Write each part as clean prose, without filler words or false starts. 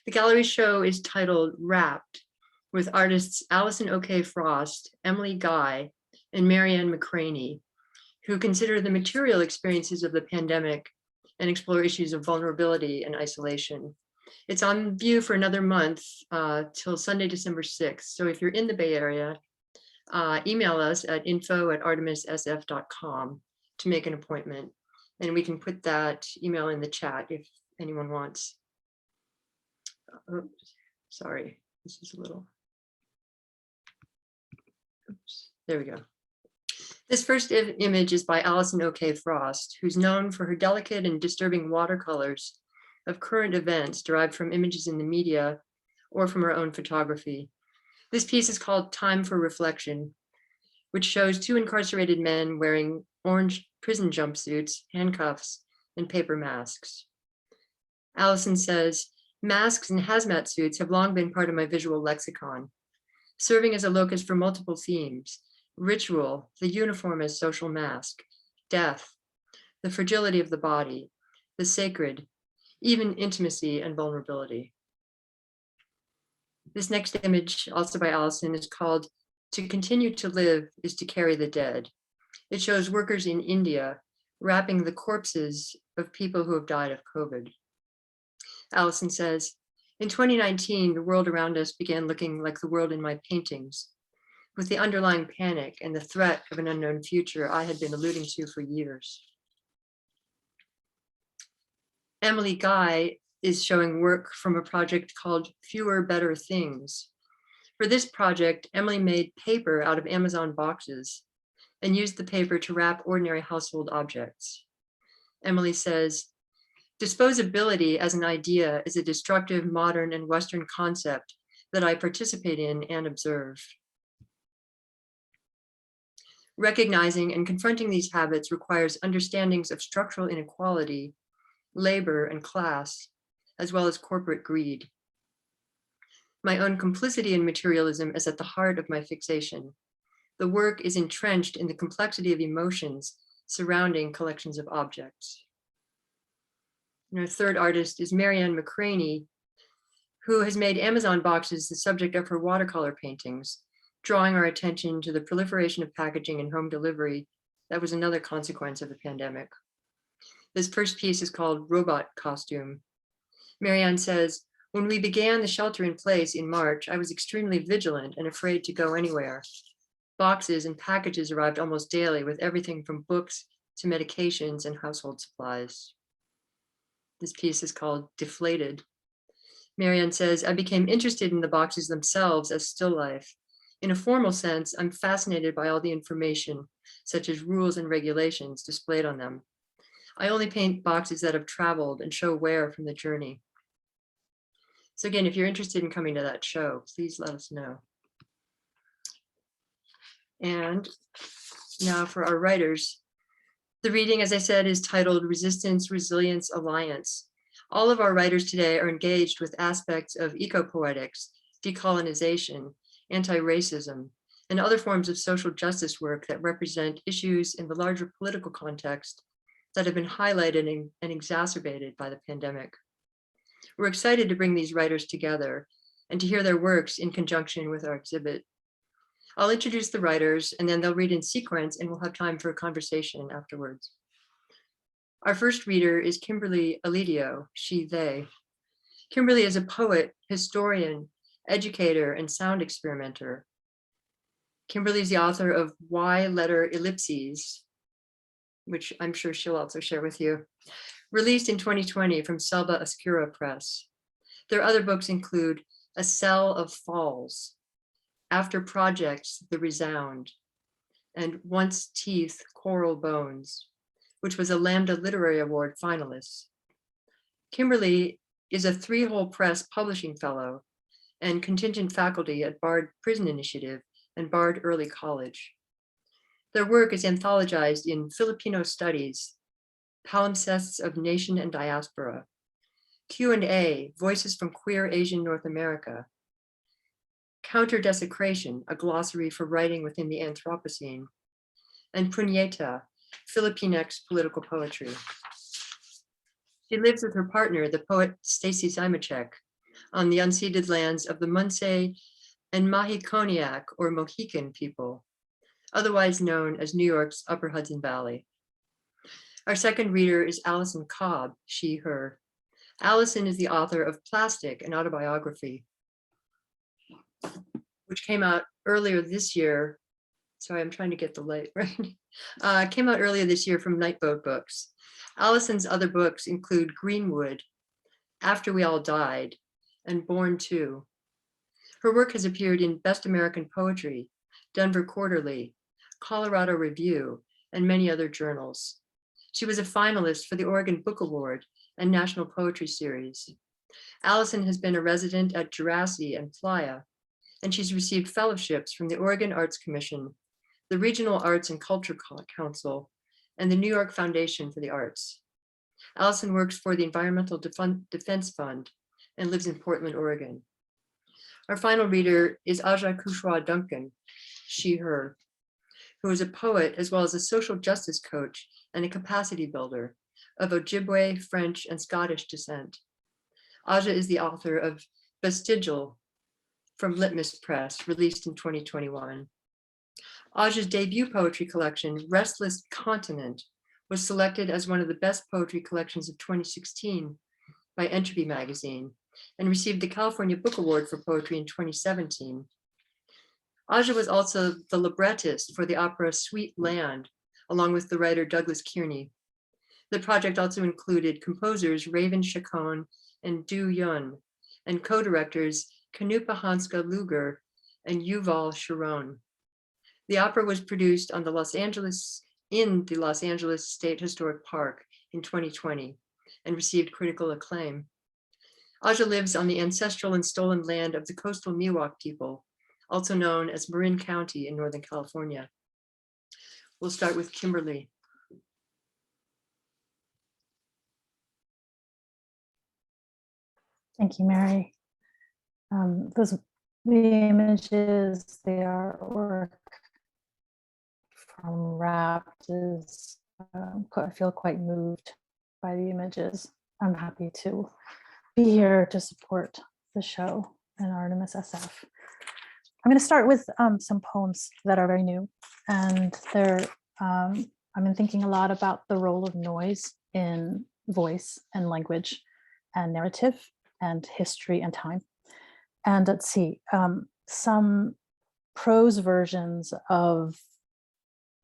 The gallery show is titled Wrapped, with artists Allison Frost, Emily Guy, and Marianne McCraney, who consider the material experiences of the pandemic and explore issues of vulnerability and isolation. It's on view for another month till Sunday, December 6th. So if you're in the Bay Area, email us at info@artemissf.com to make an appointment. And we can put that email in the chat if anyone wants. Oops, sorry, this is a little. Oops, there we go. This first image is by Allison Frost, who's known for her delicate and disturbing watercolors of current events derived from images in the media or from her own photography. This piece is called Time for Reflection, which shows two incarcerated men wearing orange prison jumpsuits, handcuffs, and paper masks. Allison says, masks and hazmat suits have long been part of my visual lexicon, serving as a locus for multiple themes: ritual, the uniform as social mask, death, the fragility of the body, the sacred, even intimacy and vulnerability. This next image, also by Allison, is called To Continue to Live is to Carry the Dead. It shows workers in India wrapping the corpses of people who have died of COVID. Allison says, in 2019, the world around us began looking like the world in my paintings, with the underlying panic and the threat of an unknown future I had been alluding to for years. Emily Guy is showing work from a project called Fewer Better Things. For this project, Emily made paper out of Amazon boxes and used the paper to wrap ordinary household objects. Emily says, disposability as an idea is a destructive modern and Western concept that I participate in and observe. Recognizing and confronting these habits requires understandings of structural inequality, labor, and class, as well as corporate greed. My own complicity in materialism is at the heart of my fixation. The work is entrenched in the complexity of emotions surrounding collections of objects. And our third artist is Marianne McCraney, who has made Amazon boxes the subject of her watercolor paintings, drawing our attention to the proliferation of packaging and home delivery that was another consequence of the pandemic. This first piece is called Robot Costume. Marianne says, when we began the shelter in place in March, I was extremely vigilant and afraid to go anywhere. Boxes and packages arrived almost daily with everything from books to medications and household supplies. This piece is called Deflated. Marianne says, I became interested in the boxes themselves as still life. In a formal sense, I'm fascinated by all the information, such as rules and regulations displayed on them. I only paint boxes that have traveled and show wear from the journey. So again, if you're interested in coming to that show, please let us know. And now for our writers. The reading, as I said, is titled Resistance, Resilience, Alliance. All of our writers today are engaged with aspects of eco-poetics, decolonization, anti-racism, and other forms of social justice work that represent issues in the larger political context that have been highlighted and exacerbated by the pandemic. We're excited to bring these writers together and to hear their works in conjunction with our exhibit. I'll introduce the writers and then they'll read in sequence and we'll have time for a conversation afterwards. Our first reader is Kimberly Alidio, she, they. Kimberly is a poet, historian, educator, and sound experimenter. Kimberly is the author of Why Letter Ellipses, which I'm sure she'll also share with you, released in 2020 from Selva Oscura Press. Their other books include A Cell of Falls, After Projects, The Resound, and Once Teeth, Coral Bones, which was a Lambda Literary Award finalist. Kimberly is a Three-Hole Press Publishing Fellow and contingent faculty at Bard Prison Initiative and Bard Early College. Their work is anthologized in Filipino Studies, Palimpsests of Nation and Diaspora, Q&A, Voices from Queer Asian North America, Counter-Desecration, a glossary for writing within the Anthropocene, and Puñeta, Filipinx political poetry. She lives with her partner, the poet Stacy Zymacek, on the unceded lands of the Munsee and Mahiconiac or Mohican people, otherwise known as New York's Upper Hudson Valley. Our second reader is Allison Cobb, she, her. Allison is the author of Plastic, an Autobiography, which came out earlier this year. Sorry, I'm trying to get the light right. Came out earlier this year from Nightboat Books. Allison's other books include Greenwood, After We All Died, and Born Too. Her work has appeared in Best American Poetry, Denver Quarterly, Colorado Review, and many other journals. She was a finalist for the Oregon Book Award and National Poetry Series. Allison has been a resident at Jurassic and Playa, and she's received fellowships from the Oregon Arts Commission, the Regional Arts and Culture Council, and the New York Foundation for the Arts. Allison works for the Environmental Defense Fund and lives in Portland, Oregon. Our final reader is Aja Couchois Duncan, she, her, who is a poet as well as a social justice coach and a capacity builder of Ojibwe, French, and Scottish descent. Aja is the author of Vestigial from Litmus Press, released in 2021. Aja's debut poetry collection, Restless Continent, was selected as one of the best poetry collections of 2016 by Entropy magazine and received the California Book Award for Poetry in 2017. Aja was also the librettist for the opera Sweet Land, along with the writer Douglas Kearney. The project also included composers Raven Chacon and Du Yun, and co-directors Kanupa Hanska Luger and Yuval Sharon. The opera was produced in the Los Angeles State Historic Park in 2020 and received critical acclaim. Aja lives on the ancestral and stolen land of the coastal Miwok people, also known as Marin County in Northern California. We'll start with Kimberly. Thank you, Mary. The images, the artwork from Wrapped is, I feel quite moved by the images. I'm happy to be here to support the show and Artemis SF. I'm going to start with some poems that are very new, and I've been thinking a lot about the role of noise in voice and language and narrative and history and time. And let's see, some prose versions of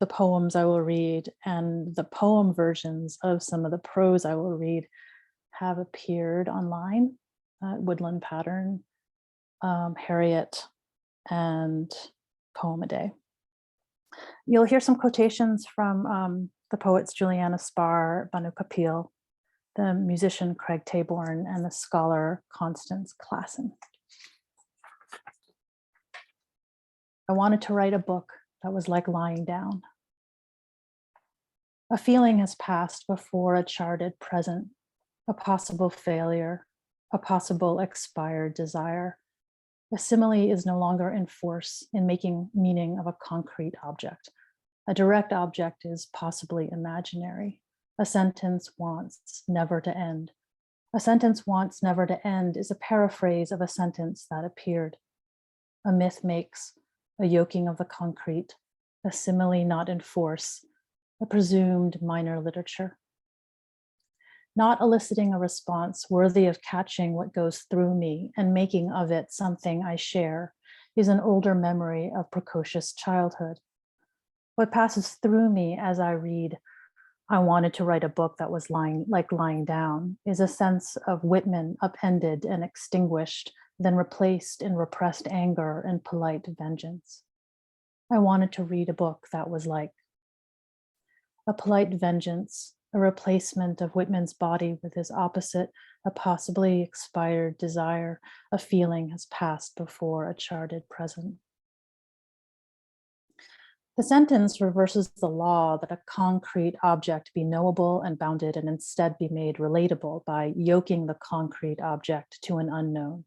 the poems I will read and the poem versions of some of the prose I will read have appeared online, Woodland Pattern, Harriet, and Poem a Day. You'll hear some quotations from the poets Juliana Spar, Banu Kapil, the musician Craig Taborn, and the scholar Constance Klassen. I wanted to write a book that was like lying down. A feeling has passed before a charted present, a possible failure, a possible expired desire. A simile is no longer in force in making meaning of a concrete object. A direct object is possibly imaginary. A sentence wants never to end. A sentence wants never to end is a paraphrase of a sentence that appeared. A myth makes a yoking of the concrete, a simile not in force, a presumed minor literature. Not eliciting a response worthy of catching what goes through me and making of it something I share is an older memory of precocious childhood. What passes through me as I read, I wanted to write a book that was lying down, is a sense of Whitman upended and extinguished, then replaced in repressed anger and polite vengeance. I wanted to read a book that was like a polite vengeance, a replacement of Whitman's body with his opposite, a possibly expired desire. A feeling has passed before a charted present. The sentence reverses the law that a concrete object be knowable and bounded and instead be made relatable by yoking the concrete object to an unknown.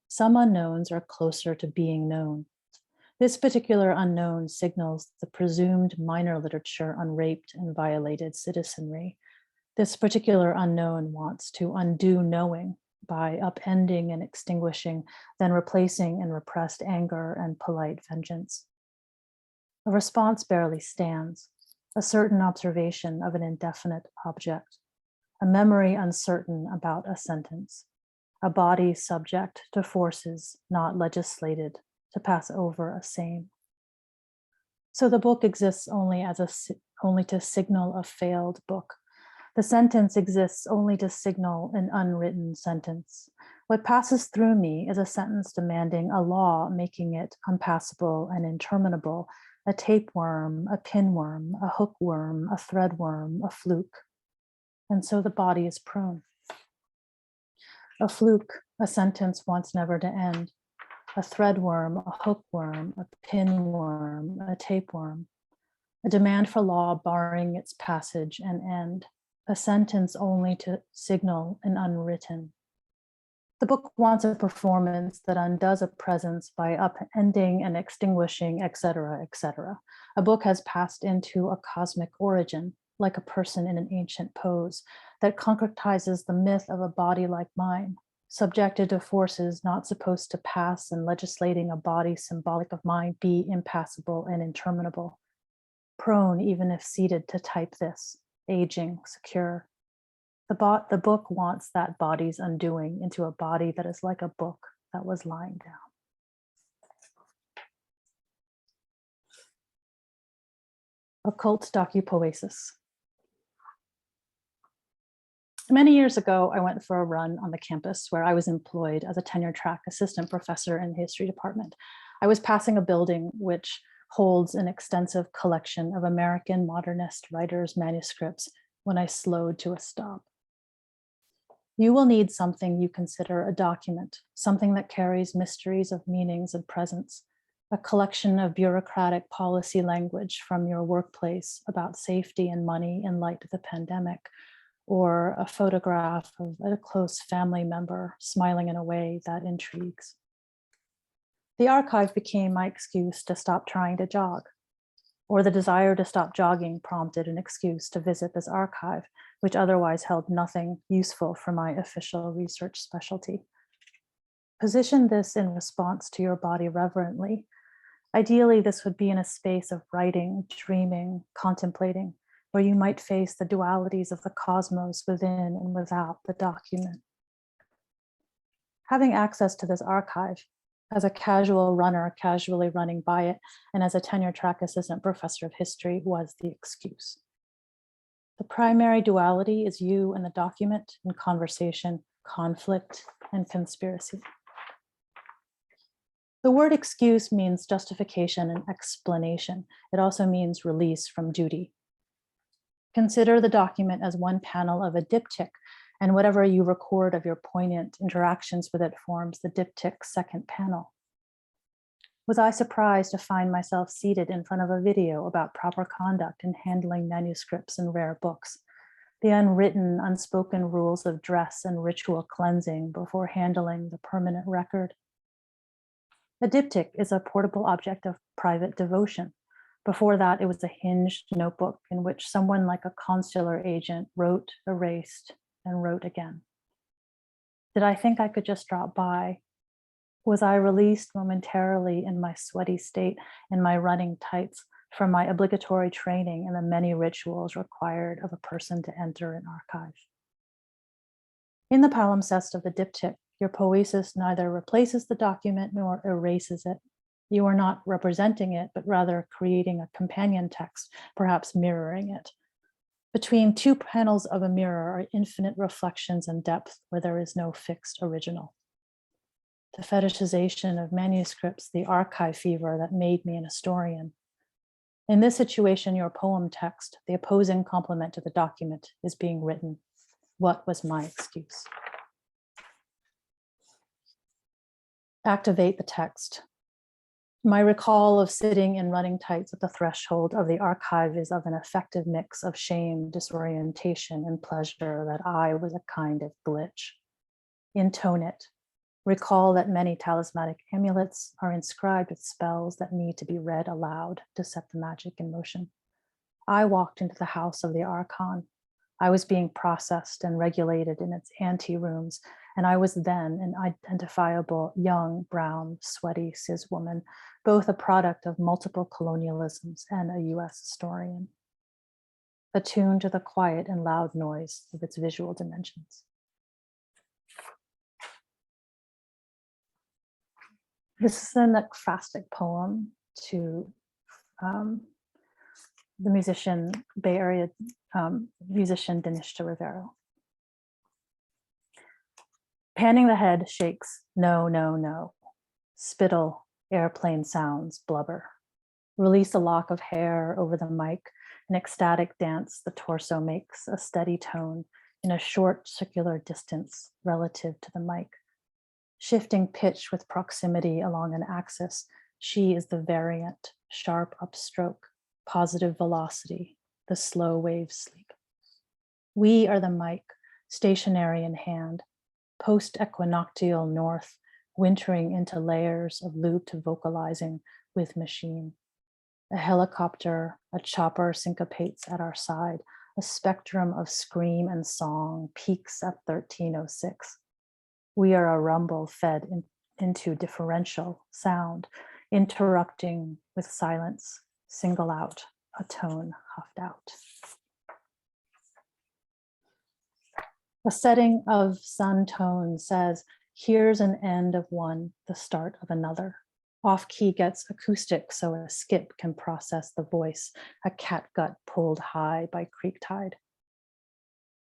Some unknowns are closer to being known. This particular unknown signals the presumed minor literature on raped and violated citizenry. This particular unknown wants to undo knowing, by upending and extinguishing, then replacing in repressed anger and polite vengeance. A response barely stands, a certain observation of an indefinite object, a memory uncertain about a sentence, a body subject to forces not legislated to pass over a same. So the book exists only only to signal a failed book. The sentence exists only to signal an unwritten sentence. What passes through me is a sentence demanding a law, making it unpassable and interminable, a tapeworm, a pinworm, a hookworm, a threadworm, a fluke. And so the body is prone. A fluke, a sentence wants never to end. A threadworm, a hookworm, a pinworm, a tapeworm. A demand for law barring its passage and end. A sentence only to signal an unwritten. The book wants a performance that undoes a presence by upending and extinguishing, etc., etc. A book has passed into a cosmic origin, like a person in an ancient pose, that concretizes the myth of a body like mine, subjected to forces not supposed to pass and legislating a body symbolic of mine be impassable and interminable. Prone, even if seated, to type this, aging, secure. The book wants that body's undoing into a body that is like a book that was lying down. Occult docupoesis. Many years ago, I went for a run on the campus where I was employed as a tenure track assistant professor in the history department. I was passing a building which holds an extensive collection of American modernist writers' manuscripts when I slowed to a stop. You will need something you consider a document, something that carries mysteries of meanings and presence, a collection of bureaucratic policy language from your workplace about safety and money in light of the pandemic, or a photograph of a close family member smiling in a way that intrigues. The archive became my excuse to stop trying to jog, or the desire to stop jogging prompted an excuse to visit this archive, which otherwise held nothing useful for my official research specialty. Position this in response to your body reverently. Ideally, this would be in a space of writing, dreaming, contemplating, where you might face the dualities of the cosmos within and without the document. Having access to this archive, as a casual runner casually running by it, and as a tenure track assistant professor of history, was the excuse. The primary duality is you and the document in conversation, conflict, and conspiracy. The word excuse means justification and explanation. It also means release from duty. Consider the document as one panel of a diptych, and whatever you record of your poignant interactions with it forms the diptych's second panel. Was I surprised to find myself seated in front of a video about proper conduct in handling manuscripts and rare books, the unwritten, unspoken rules of dress and ritual cleansing before handling the permanent record? A diptych is a portable object of private devotion. Before that, it was a hinged notebook in which someone like a consular agent wrote, erased, and wrote again. Did I think I could just drop by? Was I released momentarily in my sweaty state, in my running tights, from my obligatory training in the many rituals required of a person to enter an archive? In the palimpsest of the diptych, your poesis neither replaces the document nor erases it. You are not representing it, but rather creating a companion text, perhaps mirroring it. Between two panels of a mirror are infinite reflections and depth where there is no fixed original. The fetishization of manuscripts, the archive fever that made me an historian. In this situation, your poem text, the opposing complement to the document, is being written. What was my excuse? Activate the text. My recall of sitting in running tights at the threshold of the archive is of an effective mix of shame, disorientation, and pleasure that I was a kind of glitch. Intone it. Recall that many talismanic amulets are inscribed with spells that need to be read aloud to set the magic in motion. I walked into the house of the Archon, I was being processed and regulated in its anterooms, and I was then an identifiable young, brown, sweaty cis woman, both a product of multiple colonialisms and a US historian, attuned to the quiet and loud noise of its visual dimensions. This is an ekphrastic poem to the musician, Bay Area musician Denishta Rivero. Panning the head shakes, no, no, no. Spittle, airplane sounds, blubber. Release a lock of hair over the mic, an ecstatic dance the torso makes, a steady tone in a short circular distance relative to the mic. Shifting pitch with proximity along an axis, she is the variant, sharp upstroke, positive velocity, the slow wave sleep. We are the mic, stationary in hand, post-equinoctial north, wintering into layers of looped vocalizing with machine. A helicopter, a chopper syncopates at our side, a spectrum of scream and song peaks at 1306. We are a rumble fed into differential sound, interrupting with silence, single out, a tone huffed out. A setting of sun tone says, here's an end of one, the start of another. Off key gets acoustic so a skip can process the voice, a catgut pulled high by creek tide.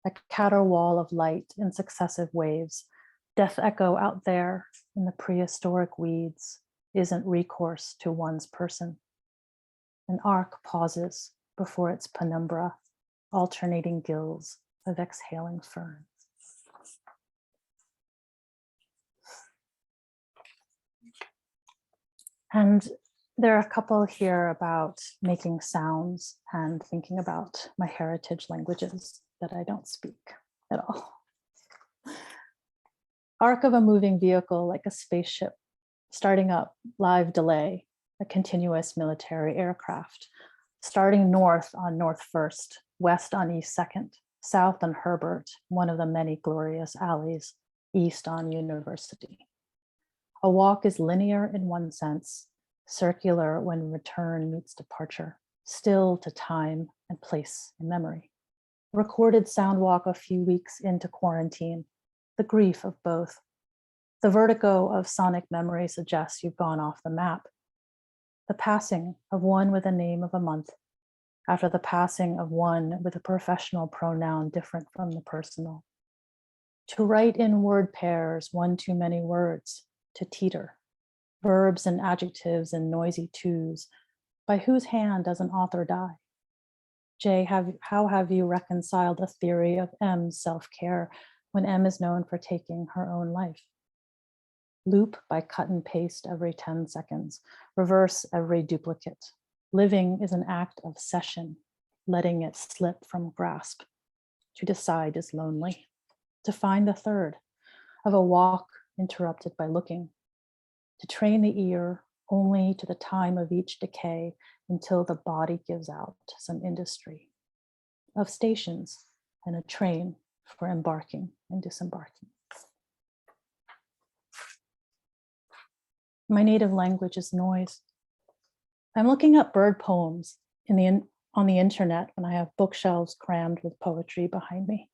A caterwaul of light in successive waves, death echo out there in the prehistoric weeds isn't recourse to one's person. An arc pauses before its penumbra, alternating gills of exhaling ferns. And there are a couple here about making sounds and thinking about my heritage languages that I don't speak at all. Arc of a moving vehicle like a spaceship, starting up, live delay, a continuous military aircraft, starting north on North 1st, west on East 2nd, south on Herbert, one of the many glorious alleys, east on University. A walk is linear in one sense, circular when return meets departure, still to time and place in memory. Recorded sound walk a few weeks into quarantine, the grief of both. The vertigo of sonic memory suggests you've gone off the map. The passing of one with a name of a month, after the passing of one with a professional pronoun different from the personal. To write in word pairs, one too many words, to teeter. Verbs and adjectives in noisy twos. By whose hand does an author die? Jay, how have you reconciled a theory of M's self-care when M is known for taking her own life? Loop by cut and paste every 10 seconds, reverse every duplicate. Living is an act of cession, letting it slip from grasp. To decide is lonely. To find the third, of a walk interrupted by looking. To train the ear only to the time of each decay until the body gives out some industry. Of stations and a train for embarking and disembarking. My native language is noise. I'm looking up bird poems on the internet when I have bookshelves crammed with poetry behind me.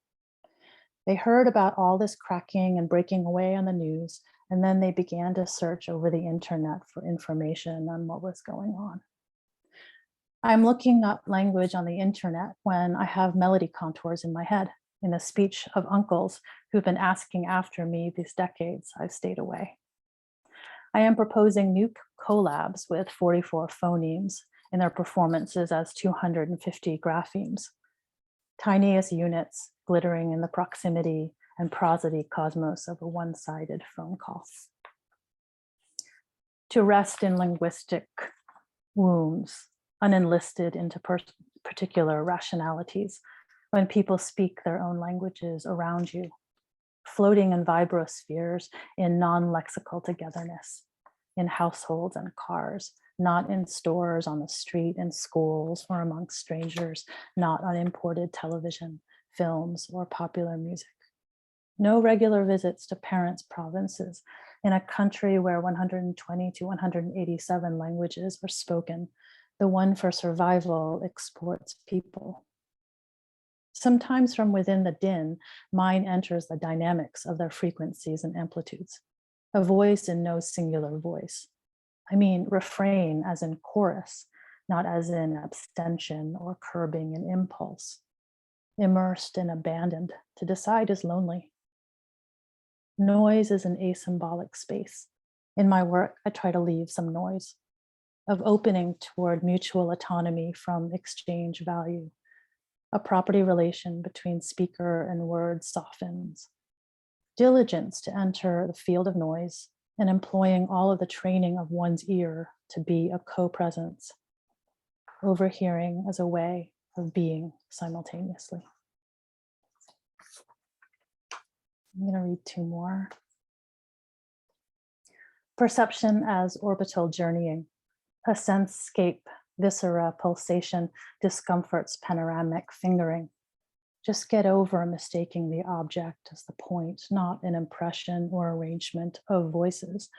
They heard about all this cracking and breaking away on the news, and then they began to search over the internet for information on what was going on. I'm looking up language on the internet when I have melody contours in my head, in the speech of uncles who've been asking after me these decades I've stayed away. I am proposing new collabs with 44 phonemes in their performances as 250 graphemes. Tiniest units glittering in the proximity and prosody cosmos of a one-sided phone call. To rest in linguistic wombs, unenlisted into particular rationalities, when people speak their own languages around you, floating in vibrospheres in non-lexical togetherness, in households and cars, not in stores, on the street, in schools, or amongst strangers, not on imported television, films, or popular music. No regular visits to parents' provinces in a country where 120 to 187 languages are spoken. The one for survival exports people. Sometimes from within the din, mine enters the dynamics of their frequencies and amplitudes. A voice in no singular voice. I mean, refrain as in chorus, not as in abstention or curbing an impulse. Immersed and abandoned, to decide is lonely. Noise is an asymbolic space. In my work, I try to leave some noise of opening toward mutual autonomy from exchange value. A property relation between speaker and word softens. Diligence to enter the field of noise and employing all of the training of one's ear to be a co-presence. Overhearing as a way of being simultaneously. I'm going to read two more. Perception as orbital journeying. A sensescape, viscera, pulsation, discomforts, panoramic fingering. Just get over mistaking the object as the point, not an impression or arrangement of voices.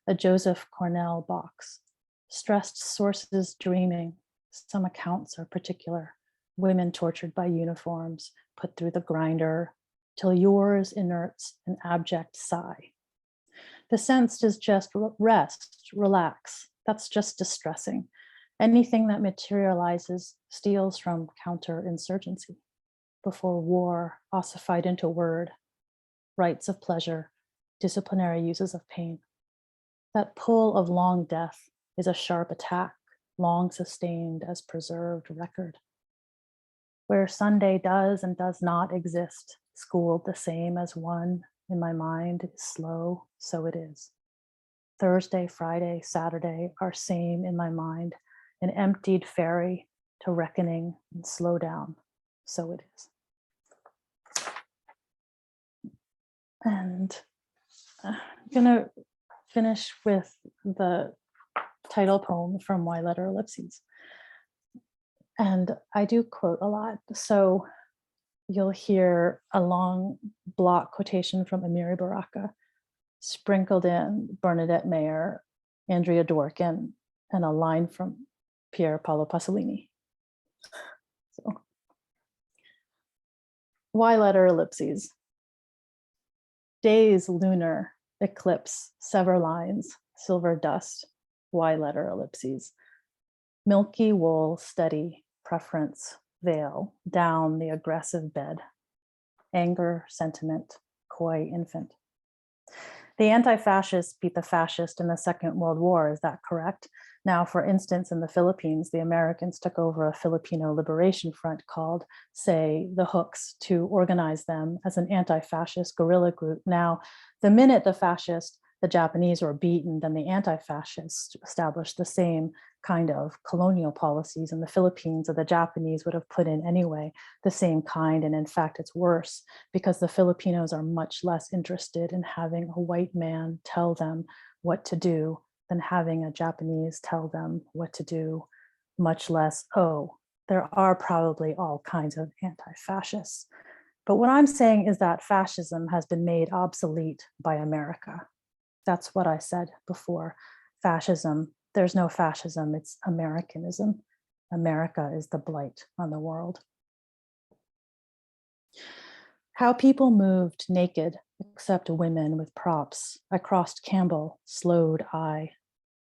A Joseph Cornell box. Stressed sources dreaming. Some accounts are particular. Women tortured by uniforms, put through the grinder, till yours inerts an abject sigh. The sensed is just rest, relax. That's just distressing. Anything that materializes steals from counterinsurgency. Before war, ossified into word, rites of pleasure, disciplinary uses of pain. That pull of long death is a sharp attack, long sustained as preserved record. Where Sunday does and does not exist, schooled the same as one in my mind is slow, so it is. Thursday, Friday, Saturday are same in my mind, an emptied ferry to reckoning and slow down, so it is. And I'm gonna finish with the title poem from Why Letter Ellipses. And I do quote a lot, so you'll hear a long block quotation from Amiri Baraka, sprinkled in Bernadette Mayer, Andrea Dworkin, and a line from Pier Paolo Pasolini. So, why letter ellipses? Days lunar, eclipse, sever lines, silver dust, why letter ellipses? Milky wool, steady, preference, veil, down the aggressive bed. Anger, sentiment, coy infant. The anti-fascists beat the fascist in the Second World War, is that correct? Now, for instance, in the Philippines, the Americans took over a Filipino liberation front called, say, the Hooks, to organize them as an anti-fascist guerrilla group. Now, the minute the Japanese were beaten, then the anti-fascists established the same kind of colonial policies in the Philippines that the Japanese would have put in anyway, the same kind. And in fact, it's worse because the Filipinos are much less interested in having a white man tell them what to do than having a Japanese tell them what to do, much less, oh, there are probably all kinds of anti-fascists. But what I'm saying is that fascism has been made obsolete by America. That's what I said before. Fascism, there's no fascism, it's Americanism. America is the blight on the world. How people moved naked, except women with props. I crossed Campbell, slowed eye,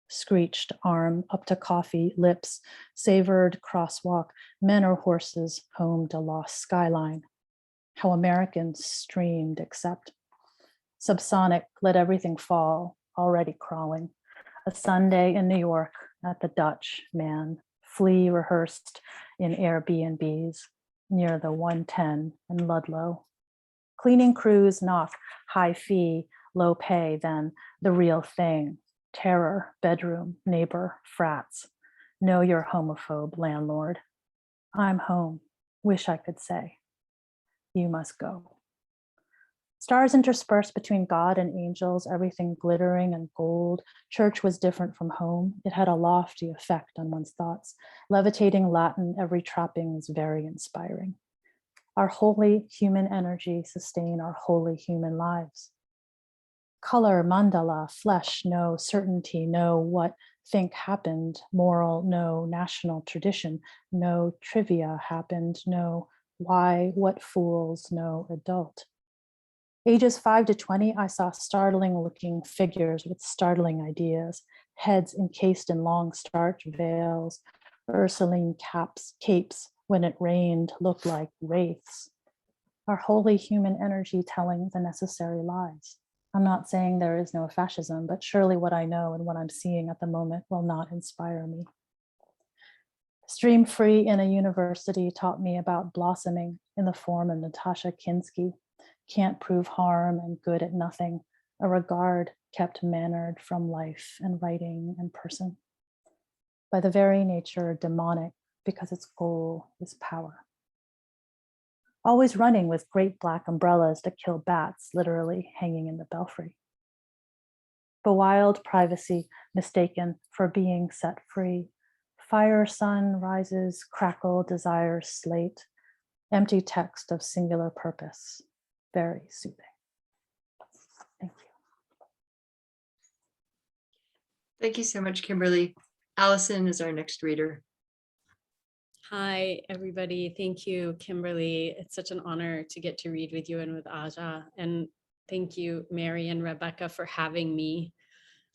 screeched arm up to coffee, lips, savored crosswalk, men or horses homed a lost skyline. How Americans streamed except. Subsonic, let everything fall, already crawling. A Sunday in New York at the Dutch, man. Flea rehearsed in Airbnbs near the 110 and Ludlow. Cleaning crews knock, high fee, low pay, then the real thing. Terror, bedroom, neighbor, frats. Know you're homophobe, landlord. I'm home, wish I could say. You must go. Stars interspersed between God and angels, everything glittering and gold. Church was different from home. It had a lofty effect on one's thoughts. Levitating Latin, every trapping was very inspiring. our holy human energy sustain our holy human lives. Color, mandala, flesh, no certainty, no what think happened, moral, no national tradition, no trivia happened, no why, what fools, no adult. Ages 5 to 20, I saw startling looking figures with startling ideas, heads encased in long starch veils, Ursuline capes when it rained looked like wraiths. Our holy human energy telling the necessary lies. I'm not saying there is no fascism, but surely what I know and what I'm seeing at the moment will not inspire me. Stream Free in a university taught me about blossoming in the form of Natasha Kinsky, can't prove harm and good at nothing, a regard kept mannered from life and writing and person. By the very nature demonic, because its goal is power. Always running with great black umbrellas to kill bats, literally hanging in the belfry. Bewild privacy mistaken for being set free. Fire sun rises, crackle desires slate. Empty text of singular purpose. Very soothing. Thank you. Thank you so much, Kimberly. Allison is our next reader. Hi, everybody. Thank you, Kimberly. It's such an honor to get to read with you and with Aja. And thank you, Mary and Rebecca, for having me.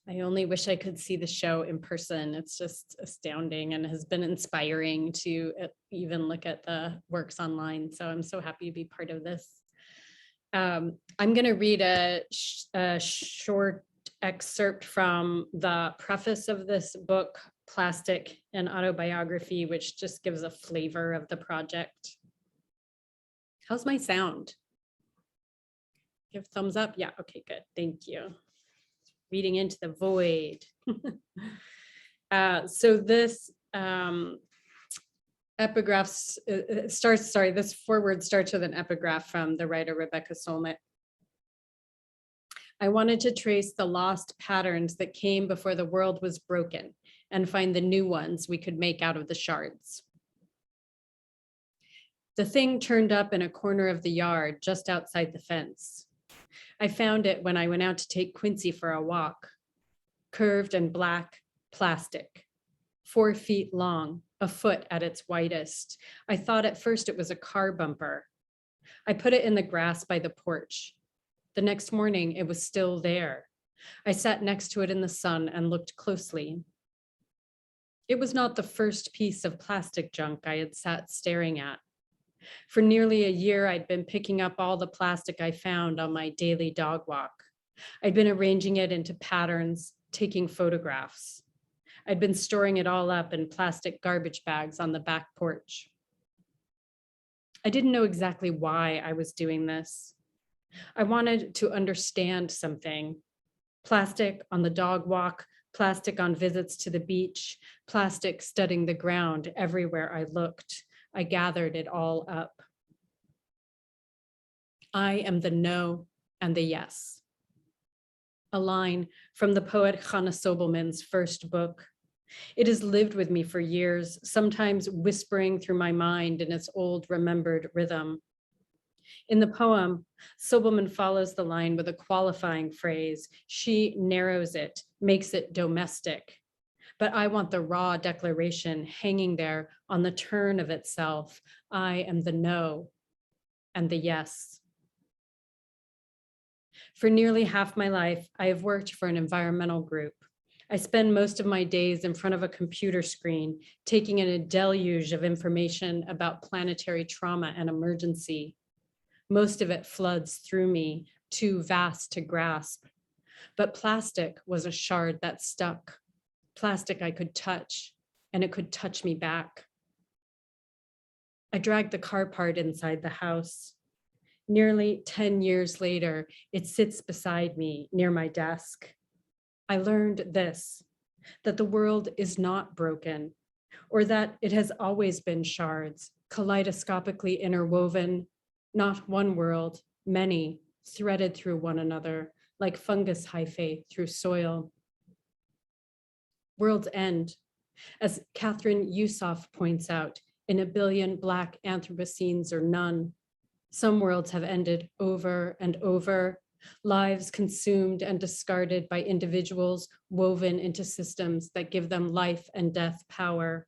I only wish I could see the show in person. It's just astounding and has been inspiring to even look at the works online. So I'm so happy to be part of this. I'm going to read a short excerpt from the preface of this book, Plastic and Autobiography, which just gives a flavor of the project. How's my sound? Give thumbs up. Yeah, okay, good. Thank you. Reading into the void. So this this foreword starts with an epigraph from the writer Rebecca Solman. I wanted to trace the lost patterns that came before the world was broken and find the new ones we could make out of the shards. The thing turned up in a corner of the yard just outside the fence. I found it when I went out to take Quincy for a walk. Curved and black, plastic, 4 feet long, a foot at its widest. I thought at first it was a car bumper. I put it in the grass by the porch. The next morning, it was still there. I sat next to it in the sun and looked closely. It was not the first piece of plastic junk I had sat staring at. For nearly a year, I'd been picking up all the plastic I found on my daily dog walk. I'd been arranging it into patterns, taking photographs. I'd been storing it all up in plastic garbage bags on the back porch. I didn't know exactly why I was doing this. I wanted to understand something. Plastic on the dog walk, plastic on visits to the beach, plastic studding the ground everywhere I looked. I gathered it all up. I am the no and the yes. A line from the poet Hannah Sobelman's first book. It has lived with me for years, sometimes whispering through my mind in its old remembered rhythm. In the poem, Sobelman follows the line with a qualifying phrase. She narrows it, makes it domestic. But I want the raw declaration hanging there on the turn of itself. I am the no and the yes. For nearly half my life, I have worked for an environmental group. I spend most of my days in front of a computer screen, taking in a deluge of information about planetary trauma and emergency. Most of it floods through me, too vast to grasp. But plastic was a shard that stuck. Plastic I could touch, and it could touch me back. I dragged the car part inside the house. Nearly 10 years later, it sits beside me near my desk. I learned this, that the world is not broken, or that it has always been shards, kaleidoscopically interwoven, not one world, many, threaded through one another, like fungus hyphae through soil. World's end, as Catherine Yusof points out, in a billion Black Anthropocenes or none, Some worlds have ended over and over, lives consumed and discarded by individuals woven into systems that give them life and death power.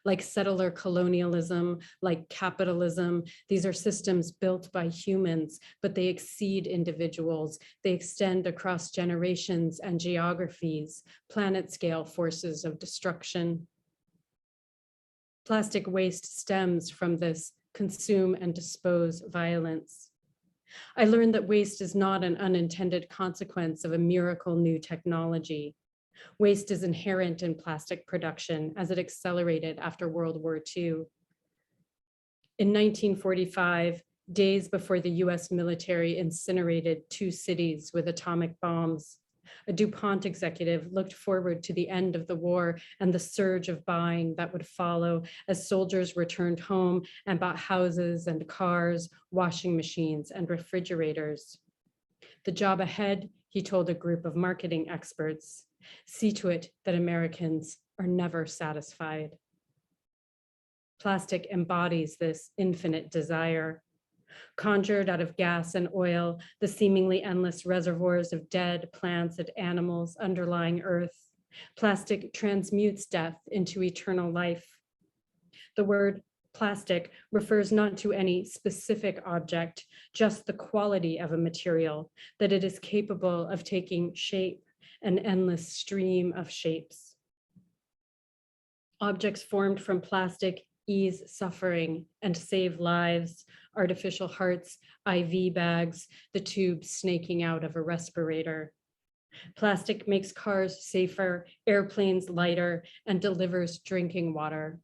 Like settler colonialism, like capitalism, these are systems built by humans, but they exceed individuals. They extend across generations and geographies, planet-scale forces of destruction. Plastic waste stems from this consume and dispose violence. I learned that waste is not an unintended consequence of a miracle new technology. Waste is inherent in plastic production as it accelerated after World War II. In 1945, days before the US military incinerated 2 cities with atomic bombs, a DuPont executive looked forward to the end of the war and the surge of buying that would follow as soldiers returned home and bought houses and cars, washing machines, and refrigerators. The job ahead, he told a group of marketing experts, see to it that Americans are never satisfied. Plastic embodies this infinite desire. Conjured out of gas and oil, the seemingly endless reservoirs of dead plants and animals underlying Earth, plastic transmutes death into eternal life. The word plastic refers not to any specific object, just the quality of a material, that it is capable of taking shape, an endless stream of shapes. Objects formed from plastic ease suffering and save lives, artificial hearts, IV bags, the tube snaking out of a respirator. Plastic makes cars safer, airplanes lighter, and delivers drinking water.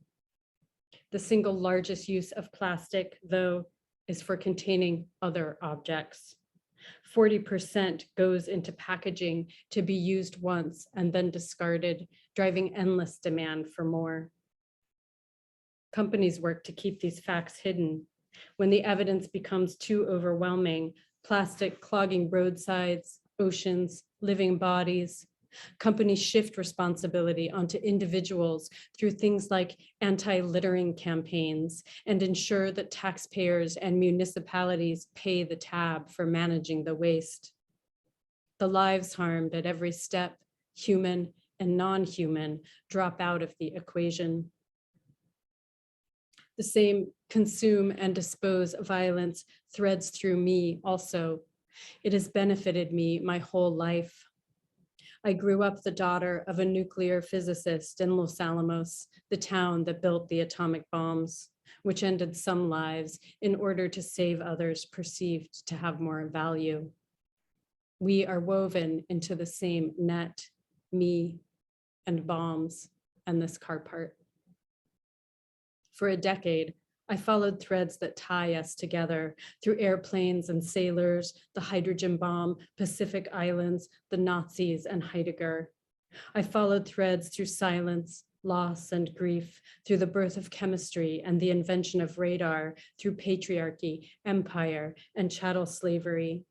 The single largest use of plastic, though, is for containing other objects. 40% goes into packaging to be used once and then discarded, driving endless demand for more. Companies work to keep these facts hidden. When the evidence becomes too overwhelming, plastic clogging roadsides, oceans, living bodies, companies shift responsibility onto individuals through things like anti-littering campaigns and ensure that taxpayers and municipalities pay the tab for managing the waste. The lives harmed at every step, human and non-human, drop out of the equation. The same consume and dispose violence threads through me also. It has benefited me my whole life. I grew up the daughter of a nuclear physicist in Los Alamos, the town that built the atomic bombs, which ended some lives in order to save others perceived to have more value. We are woven into the same net, me and bombs and this car part. For a decade, I followed threads that tie us together through airplanes and sailors, the hydrogen bomb, Pacific Islands, the Nazis, and Heidegger. I followed threads through silence, loss, and grief, through the birth of chemistry and the invention of radar, through patriarchy, empire, and chattel slavery.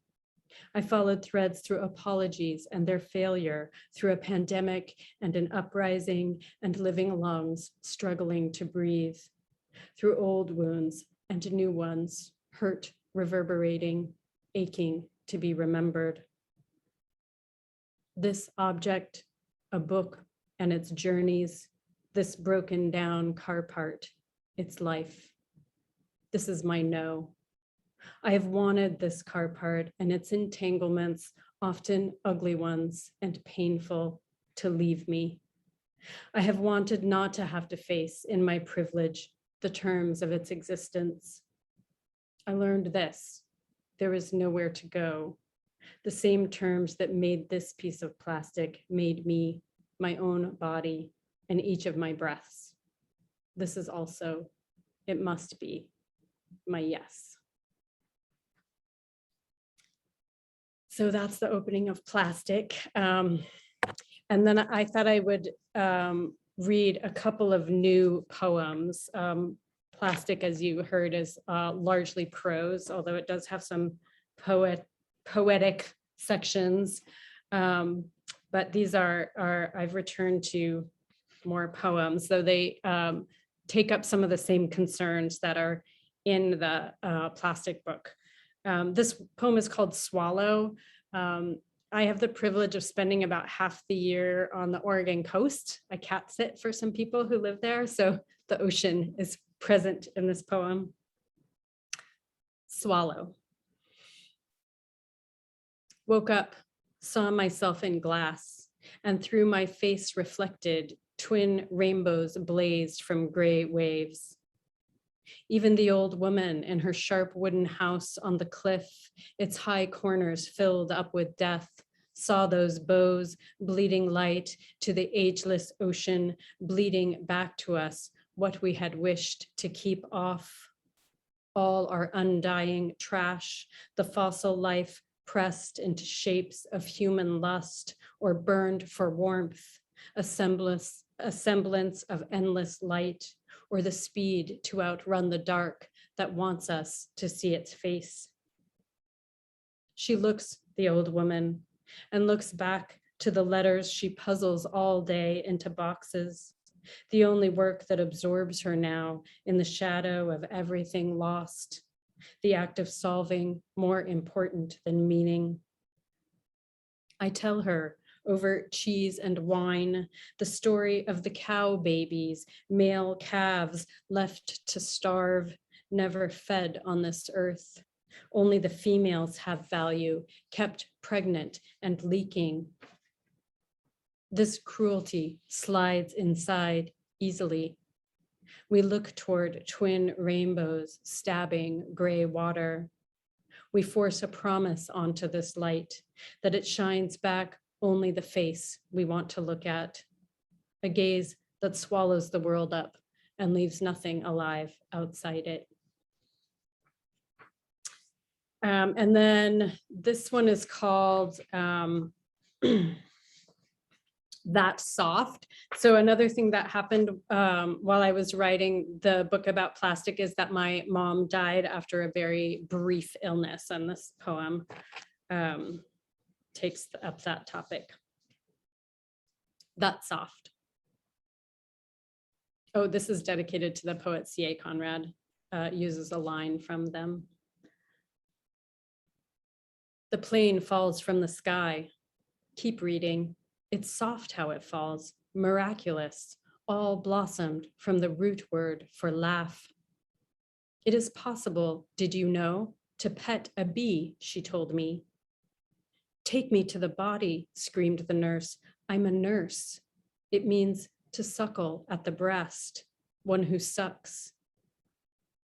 I followed threads through apologies and their failure, through a pandemic and an uprising and living lungs struggling to breathe, through old wounds and new ones, hurt, reverberating, aching to be remembered. This object, a book and its journeys, this broken down car part, its life. This is my no. I have wanted this car part and its entanglements, often ugly ones and painful, to leave me. I have wanted not to have to face in my privilege the terms of its existence. I learned this: there is nowhere to go. The same terms that made this piece of plastic made me, my own body, and each of my breaths. This is also, it must be, my yes. So that's the opening of Plastic. And then I thought I would read a couple of new poems. Plastic, as you heard, is largely prose, although it does have some poetic sections. But these are I've returned to more poems, though they take up some of the same concerns that are in the plastic book. This poem is called Swallow. I have the privilege of spending about half the year on the Oregon coast. I cat sit for some people who live there, so the ocean is present in this poem. Swallow. Woke up, saw myself in glass, and through my face reflected, twin rainbows blazed from gray waves. Even the old woman in her sharp wooden house on the cliff, its high corners filled up with death, saw those bows bleeding light to the ageless ocean, bleeding back to us what we had wished to keep off. All our undying trash, the fossil life pressed into shapes of human lust or burned for warmth, a semblance of endless light, or the speed to outrun the dark that wants us to see its face. She looks, the old woman, and looks back to the letters she puzzles all day into boxes, the only work that absorbs her now in the shadow of everything lost, the act of solving more important than meaning. I tell her over cheese and wine, the story of the cow babies, male calves left to starve, never fed on this earth. Only the females have value, kept pregnant and leaking. This cruelty slides inside easily. We look toward twin rainbows stabbing gray water. We force a promise onto this light that it shines back only the face we want to look at, a gaze that swallows the world up and leaves nothing alive outside it. And then this one is called That Soft. So another thing that happened while I was writing the book about plastic is that my mom died after a very brief illness, and this poem takes up that topic. That Soft. Oh, this is dedicated to the poet C.A. Conrad, uses a line from them. The plane falls from the sky. Keep reading. It's soft how it falls, miraculous, all blossomed from the root word for laugh. It is possible, did you know, to pet a bee, she told me. Take me to the body, screamed the nurse. I'm a nurse. It means to suckle at the breast, one who sucks.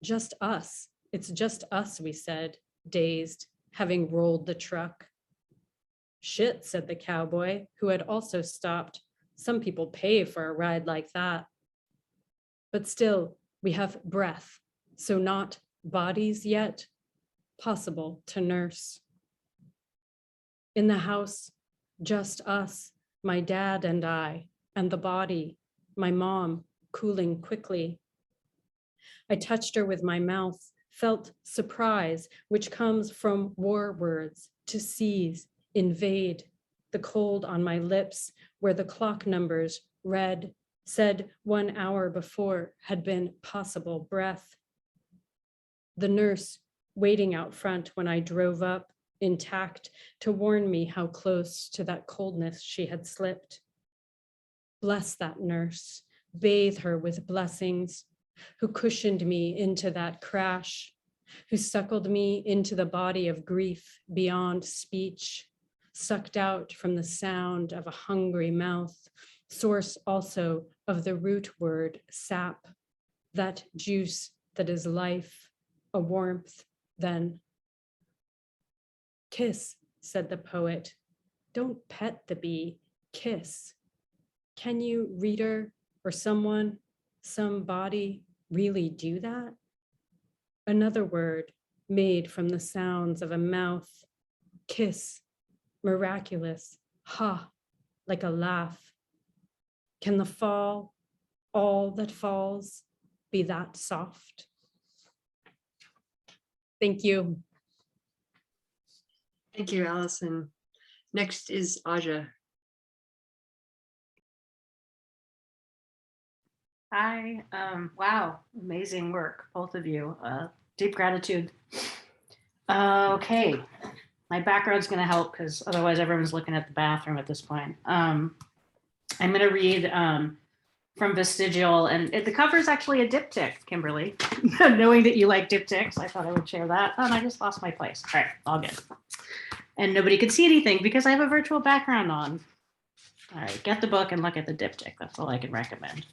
Just us. It's just us, we said, dazed, having rolled the truck. Shit, said the cowboy, who had also stopped. Some people pay for a ride like that. But still, we have breath, so not bodies yet, possible to nurse. In the house, just us, my dad and I, and the body, my mom, cooling quickly. I touched her with my mouth, felt surprise, which comes from war words, to seize, invade, the cold on my lips where the clock numbers read, said 1 hour before had been possible breath. The nurse waiting out front when I drove up, intact, to warn me how close to that coldness she had slipped. Bless that nurse, bathe her with blessings, who cushioned me into that crash, who suckled me into the body of grief beyond speech, sucked out from the sound of a hungry mouth, source also of the root word sap, that juice that is life, a warmth then. Kiss, said the poet. Don't pet the bee, kiss. Can you, reader, or someone, somebody, really do that? Another word made from the sounds of a mouth, kiss, miraculous, ha, like a laugh. Can the fall, all that falls, be that soft? Thank you. Thank you, Allison. Next is Aja. Hi, wow, amazing work, both of you. Deep gratitude. Okay, my background's going to help because otherwise everyone's looking at the bathroom at this point. I'm going to read from Vestigial, and the cover is actually a diptych, Kimberly. Knowing that you like diptychs, I thought I would share that. Oh, and I just lost my place. All right, all good. And nobody could see anything because I have a virtual background on. All right, get the book and look at the diptych. That's all I can recommend.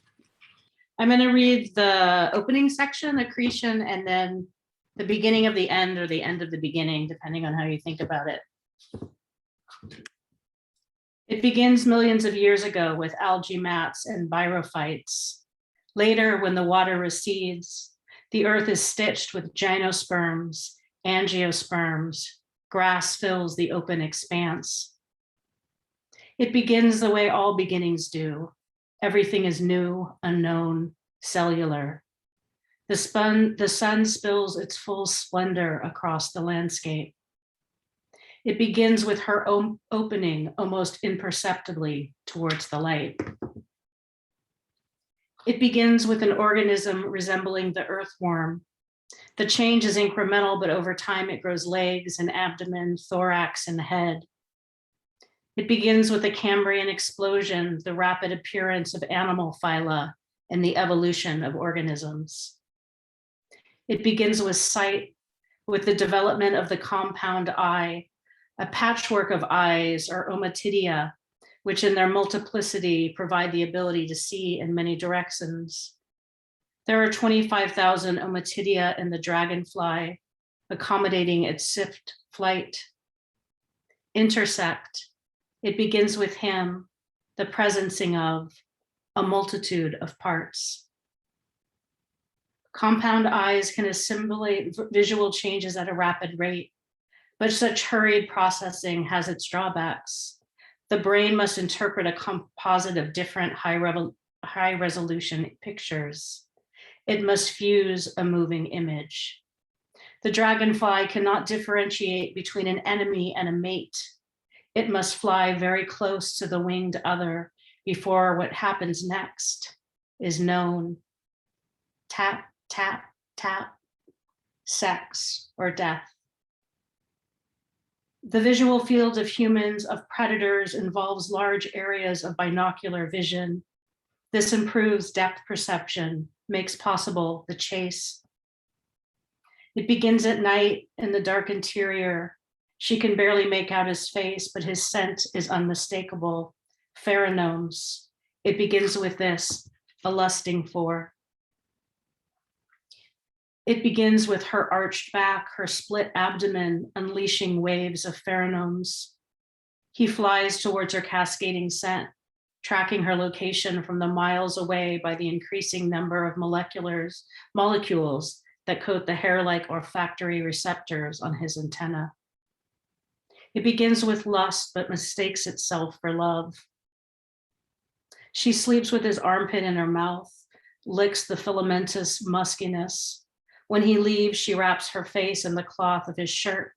I'm going to read the opening section, accretion, and then the beginning of the end or the end of the beginning, depending on how you think about it. It begins millions of years ago with algae mats and birophytes. Later, when the water recedes, the earth is stitched with gymnosperms, angiosperms. Grass fills the open expanse. It begins the way all beginnings do. Everything is new, unknown, cellular. The sun spills its full splendor across the landscape. It begins with her opening almost imperceptibly towards the light. It begins with an organism resembling the earthworm. The change is incremental, but over time it grows legs and abdomen, thorax and head. It begins with the Cambrian explosion, the rapid appearance of animal phyla, and the evolution of organisms. It begins with sight, with the development of the compound eye, a patchwork of eyes or ommatidia, which in their multiplicity provide the ability to see in many directions. There are 25,000 ommatidia in the dragonfly, accommodating its swift flight. Intersect. It begins with him, the presencing of a multitude of parts. Compound eyes can assimilate visual changes at a rapid rate, but such hurried processing has its drawbacks. The brain must interpret a composite of different high resolution pictures. It must fuse a moving image. The dragonfly cannot differentiate between an enemy and a mate. It must fly very close to the winged other before what happens next is known. Tap, tap, tap, sex or death. The visual field of humans, of predators, involves large areas of binocular vision. This improves depth perception, makes possible the chase. It begins at night in the dark interior. She can barely make out his face, but his scent is unmistakable. Pheromones. It begins with this, a lusting for. It begins with her arched back, her split abdomen, unleashing waves of pheromones. He flies towards her cascading scent, tracking her location from the miles away by the increasing number of molecules that coat the hair-like olfactory receptors on his antenna. It begins with lust, but mistakes itself for love. She sleeps with his armpit in her mouth, licks the filamentous muskiness. When he leaves, she wraps her face in the cloth of his shirt,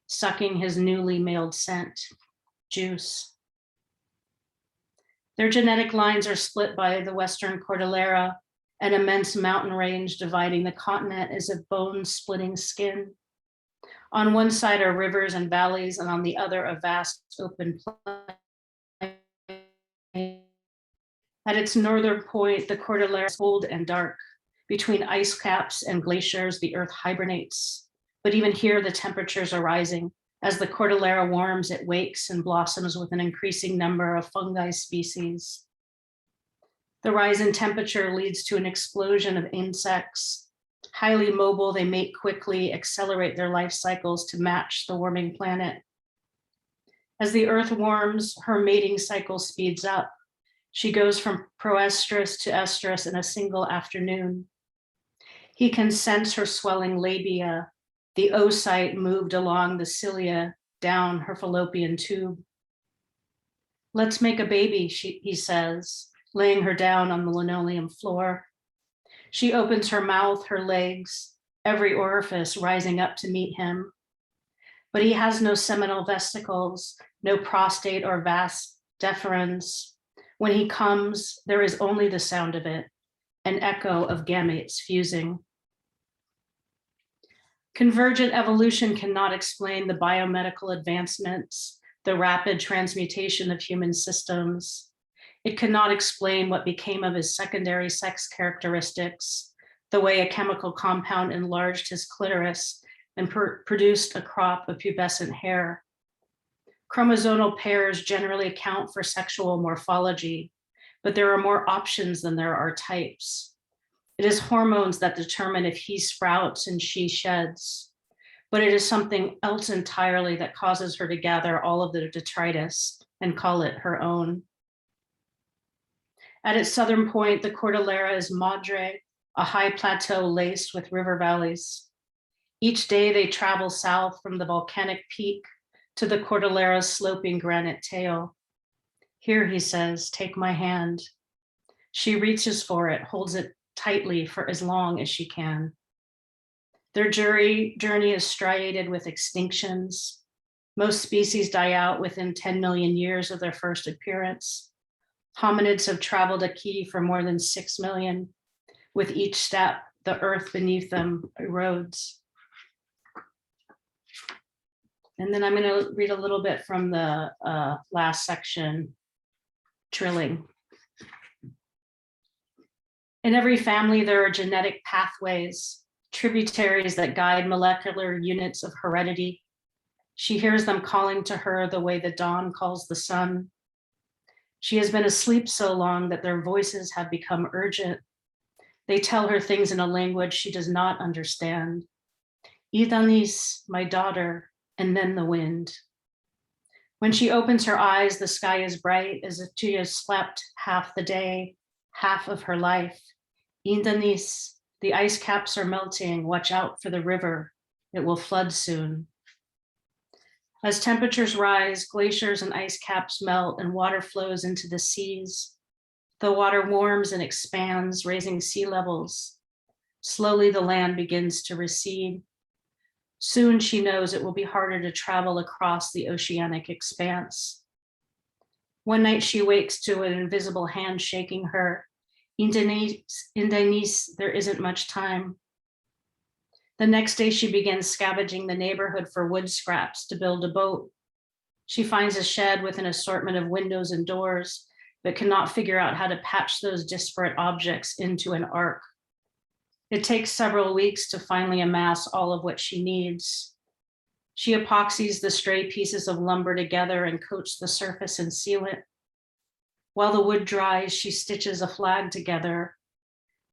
sucking his newly mailed scent, juice. Their genetic lines are split by the Western Cordillera, an immense mountain range dividing the continent as a bone-splitting skin. On one side are rivers and valleys, and on the other, a vast open plain. At its northern point, the Cordillera is cold and dark. Between ice caps and glaciers, the earth hibernates. But even here, the temperatures are rising. As the Cordillera warms, it wakes and blossoms with an increasing number of fungi species. The rise in temperature leads to an explosion of insects. Highly mobile, they mate quickly, accelerate their life cycles to match the warming planet. As the earth warms, her mating cycle speeds up. She goes from proestrus to estrus in a single afternoon. He can sense her swelling labia, the oocyte moved along the cilia down her fallopian tube. Let's make a baby, he says, laying her down on the linoleum floor. She opens her mouth, her legs, every orifice rising up to meet him. But he has no seminal vesicles, no prostate or vas deferens. When he comes, there is only the sound of it, an echo of gametes fusing. Convergent evolution cannot explain the biomedical advancements, the rapid transmutation of human systems. It cannot explain what became of his secondary sex characteristics, the way a chemical compound enlarged his clitoris and produced a crop of pubescent hair. Chromosomal pairs generally account for sexual morphology, but there are more options than there are types. It is hormones that determine if he sprouts and she sheds, but it is something else entirely that causes her to gather all of the detritus and call it her own. At its southern point, the Cordillera is Madre, a high plateau laced with river valleys. Each day they travel south from the volcanic peak to the Cordillera's sloping granite tail. Here, he says, take my hand. She reaches for it, holds it tightly for as long as she can. Their journey is striated with extinctions. Most species die out within 10 million years of their first appearance. Hominids have traveled a key for more than 6 million. With each step, the earth beneath them erodes. And then I'm going to read a little bit from the last section, trilling. In every family, there are genetic pathways, tributaries that guide molecular units of heredity. She hears them calling to her the way the dawn calls the sun. She has been asleep so long that their voices have become urgent. They tell her things in a language she does not understand. Idanis, my daughter, and then the wind. When she opens her eyes, the sky is bright as if she has slept half the day, half of her life. Idanis, the ice caps are melting. Watch out for the river. It will flood soon. As temperatures rise, glaciers and ice caps melt and water flows into the seas. The water warms and expands, raising sea levels. Slowly, the land begins to recede. Soon, she knows it will be harder to travel across the oceanic expanse. One night, she wakes to an invisible hand shaking her. Indanis, there isn't much time. The next day, she begins scavenging the neighborhood for wood scraps to build a boat. She finds a shed with an assortment of windows and doors, but cannot figure out how to patch those disparate objects into an ark. It takes several weeks to finally amass all of what she needs. She epoxies the stray pieces of lumber together and coats the surface in sealant. While the wood dries, she stitches a flag together.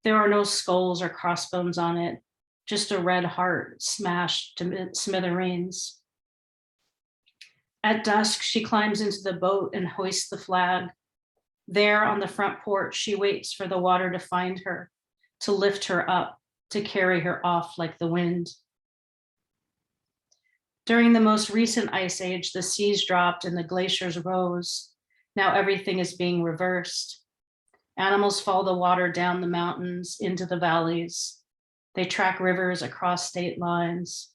There are no skulls or crossbones on it, just a red heart smashed to smithereens. At dusk, she climbs into the boat and hoists the flag. There on the front porch, she waits for the water to find her, to lift her up, to carry her off like the wind. During the most recent ice age, the seas dropped and the glaciers rose. Now everything is being reversed. Animals follow the water down the mountains into the valleys. They track rivers across state lines.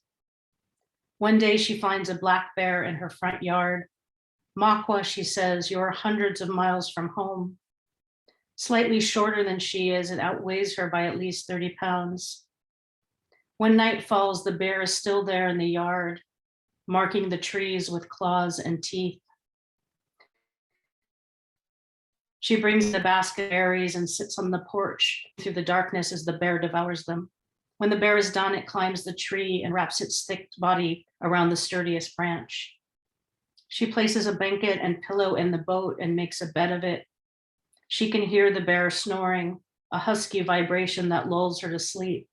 One day she finds a black bear in her front yard. Makwa, she says, you're hundreds of miles from home. Slightly shorter than she is, it outweighs her by at least 30 pounds. When night falls, the bear is still there in the yard, marking the trees with claws and teeth. She brings the basket of berries and sits on the porch through the darkness as the bear devours them. When the bear is done, it climbs the tree and wraps its thick body around the sturdiest branch. She places a blanket and pillow in the boat and makes a bed of it. She can hear the bear snoring, a husky vibration that lulls her to sleep.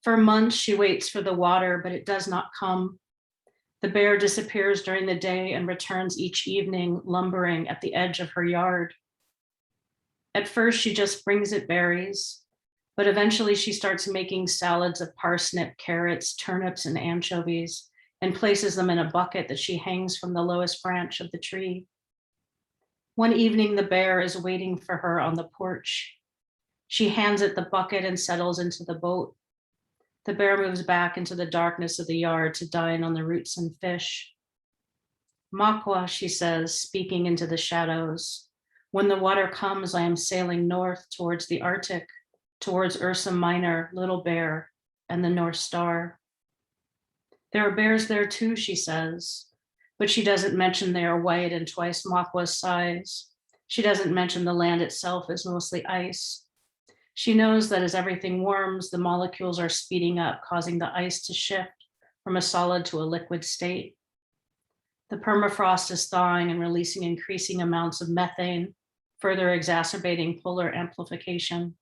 For months, she waits for the water, but it does not come. The bear disappears during the day and returns each evening, lumbering at the edge of her yard. At first, she just brings it berries, but eventually she starts making salads of parsnip, carrots, turnips, and anchovies, and places them in a bucket that she hangs from the lowest branch of the tree. One evening, the bear is waiting for her on the porch. She hands it the bucket and settles into the boat. The bear moves back into the darkness of the yard to dine on the roots and fish. Makwa, she says, speaking into the shadows. When the water comes, I am sailing north towards the Arctic, towards Ursa Minor, Little Bear, and the North Star. There are bears there too, she says, but she doesn't mention they are white and twice Makwa's size. She doesn't mention the land itself is mostly ice. She knows that as everything warms, the molecules are speeding up, causing the ice to shift from a solid to a liquid state. The permafrost is thawing and releasing increasing amounts of methane, further exacerbating polar amplification.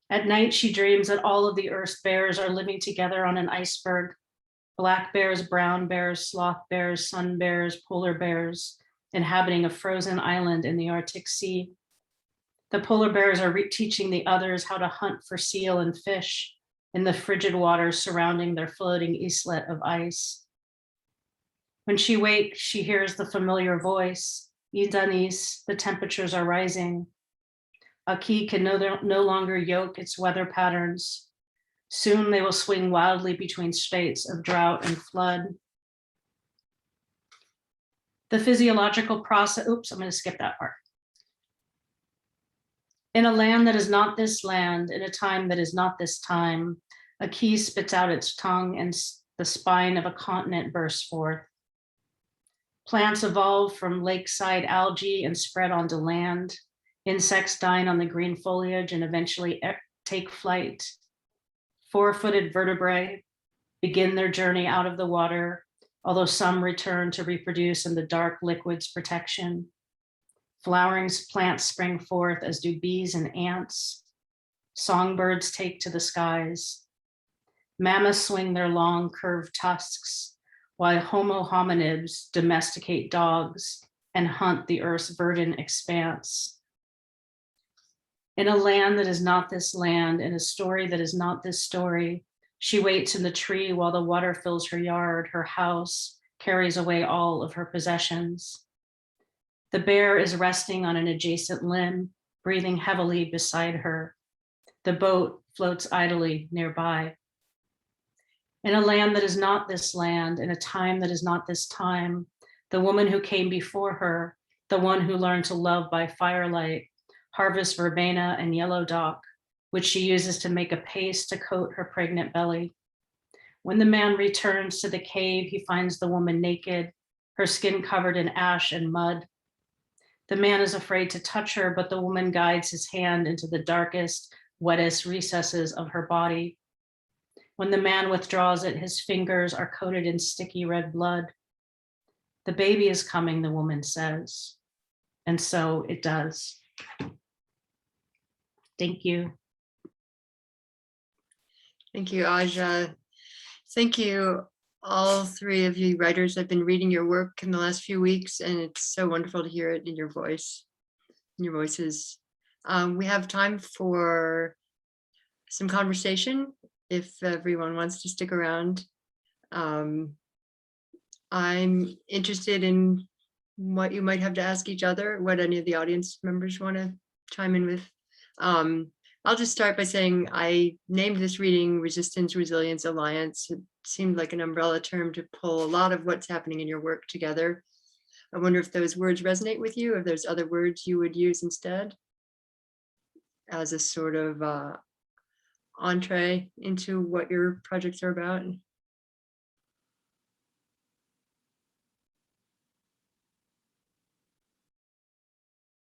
At night, she dreams that all of the Earth's bears are living together on an iceberg. Black bears, brown bears, sloth bears, sun bears, polar bears, inhabiting a frozen island in the Arctic Sea. The polar bears are teaching the others how to hunt for seal and fish in the frigid waters surrounding their floating islet of ice. When she wakes, she hears the familiar voice, Idanis, the temperatures are rising. Aki can no longer yoke its weather patterns. Soon they will swing wildly between states of drought and flood. The physiological process, oops, I'm going to skip that part. In a land that is not this land, in a time that is not this time, a key spits out its tongue and the spine of a continent bursts forth. Plants evolve from lakeside algae and spread onto land. Insects dine on the green foliage and eventually take flight. Four-footed vertebrae begin their journey out of the water, although some return to reproduce in the dark liquid's protection. Flowering plants spring forth, as do bees and ants. Songbirds take to the skies. Mammoths swing their long curved tusks, while Homo hominids domesticate dogs and hunt the Earth's verdant expanse. In a land that is not this land, in a story that is not this story, she waits in the tree while the water fills her yard, her house, carries away all of her possessions. The bear is resting on an adjacent limb, breathing heavily beside her. The boat floats idly nearby. In a land that is not this land, in a time that is not this time, the woman who came before her, the one who learned to love by firelight, harvests verbena and yellow dock, which she uses to make a paste to coat her pregnant belly. When the man returns to the cave, he finds the woman naked, her skin covered in ash and mud. The man is afraid to touch her, but the woman guides his hand into the darkest, wettest recesses of her body. When the man withdraws it, his fingers are coated in sticky red blood. The baby is coming, the woman says. And so it does. Thank you. Thank you, Aja. Thank you, all three of you writers. I've been reading your work in the last few weeks, and it's so wonderful to hear it in your voice, in your voices. We have time for some conversation if everyone wants to stick around. I'm interested in what you might have to ask each other, what any of the audience members want to chime in with. I'll just start by saying I named this reading Resistance, Resilience, Alliance. It seemed like an umbrella term to pull a lot of what's happening in your work together. I wonder if those words resonate with you, if there's other words you would use instead as a sort of entree into what your projects are about.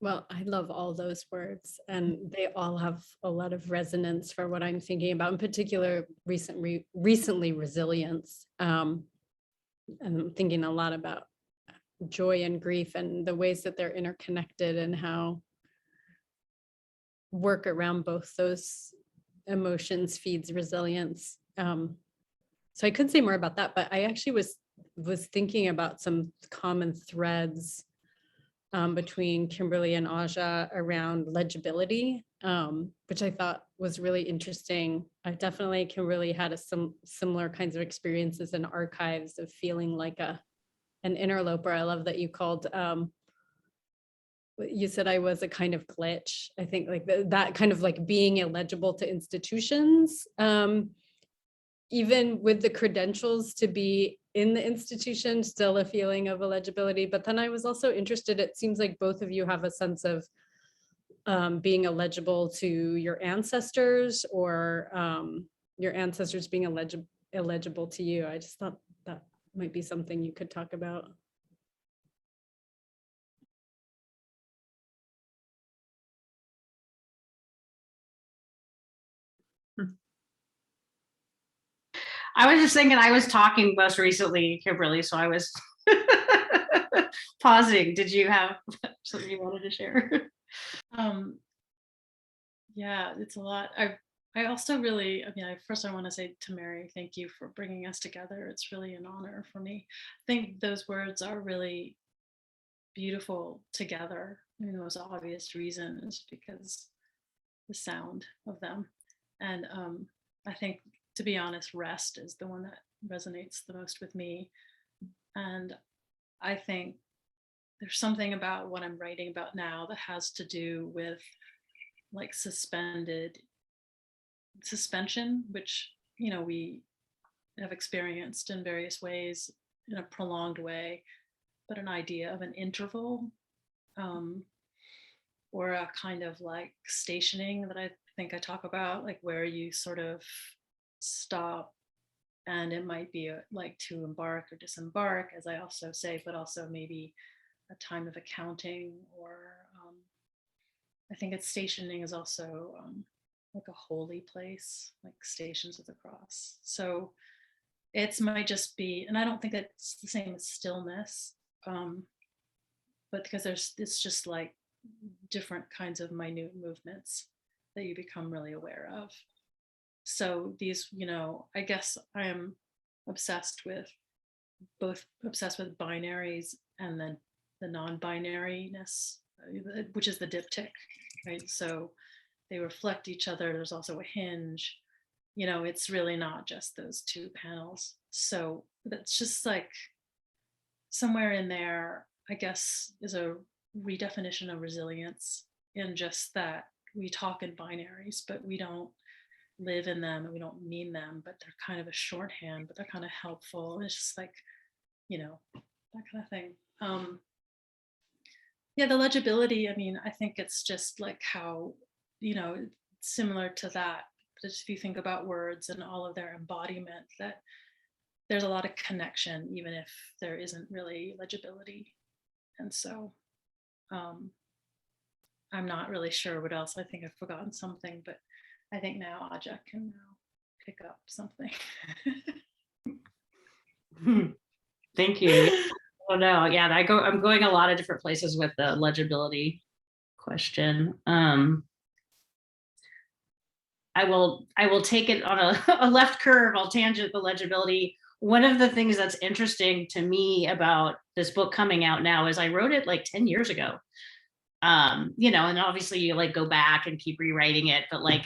Well, I love all those words, and they all have a lot of resonance for what I'm thinking about, in particular, recently resilience. I'm thinking a lot about joy and grief and the ways that they're interconnected and how work around both those emotions feeds resilience. So I could say more about that, but I actually was thinking about some common threads between Kimberly and Aja around legibility, which I thought was really interesting. Kimberly had similar kinds of experiences in archives of feeling like an interloper. I love that you called, you said I was a kind of glitch. I think like that kind of like being illegible to institutions, even with the credentials to be in the institution, still a feeling of illegibility. But then I was also interested, it seems like both of you have a sense of being illegible to your ancestors or your ancestors being illegible to you. I just thought that might be something you could talk about. I was just thinking, I was talking most recently, Kimberly, so I was pausing. Did you have something you wanted to share? Yeah, it's a lot. I also really, I mean, first I want to say to Mary, thank you for bringing us together. It's really an honor for me. I think those words are really beautiful together. I mean, the most obvious reason is because the sound of them. And I think, to be honest, rest is the one that resonates the most with me. And I think there's something about what I'm writing about now that has to do with like suspension, which, you know, we have experienced in various ways in a prolonged way, but an idea of an interval or a kind of like stationing that I think I talk about, like where you sort of stop, and it might be like to embark or disembark, as I also say, but also maybe a time of accounting, or I think it's stationing is also like a holy place, like Stations of the Cross. So it might just be, and I don't think that's the same as stillness, but because it's just like different kinds of minute movements that you become really aware of. So these, you know, I guess I am obsessed with binaries and then the non-binariness, which is the diptych, right? So they reflect each other. There's also a hinge. You know, it's really not just those two panels. So that's just like somewhere in there, I guess, is a redefinition of resilience, in just that we talk in binaries, but we don't live in them and we don't mean them, but they're kind of a shorthand, but they're kind of helpful. It's just like, you know, that kind of thing. Yeah, the legibility, I mean, I think it's just like how, you know, similar to that, just if you think about words and all of their embodiment, that there's a lot of connection, even if there isn't really legibility. And so I'm not really sure what else. I think I've forgotten something, but I think now Aja can now pick up something. Thank you. Oh no, yeah, I'm going a lot of different places with the legibility question. I will take it on a left curve. I'll tangent the legibility. One of the things that's interesting to me about this book coming out now is I wrote it like 10 years ago. You know, and obviously you like go back and keep rewriting it, but like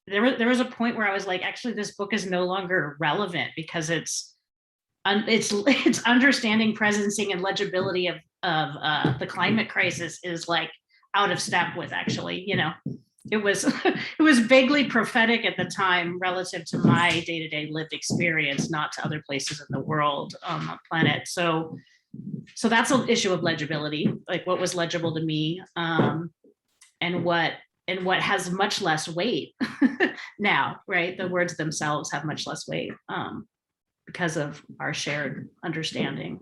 there was a point where I was like, actually, this book is no longer relevant because it's understanding, presencing, and legibility of the climate crisis is like out of step with, actually, you know, it was vaguely prophetic at the time relative to my day-to-day lived experience, not to other places in the world on the planet. So that's an issue of legibility, like what was legible to me, and what has much less weight now, right? The words themselves have much less weight because of our shared understanding.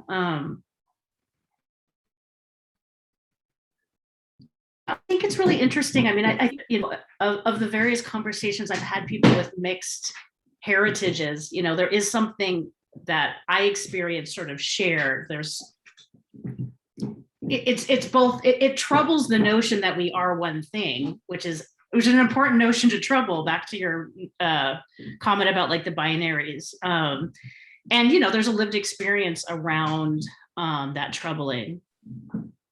I think it's really interesting. I mean, I you know, of the various conversations I've had, people with mixed heritages, you know, there is something that I experience sort of shared. It's both, it troubles the notion that we are one thing, which is an important notion to trouble, back to your comment about like the binaries. And, you know, there's a lived experience around that troubling.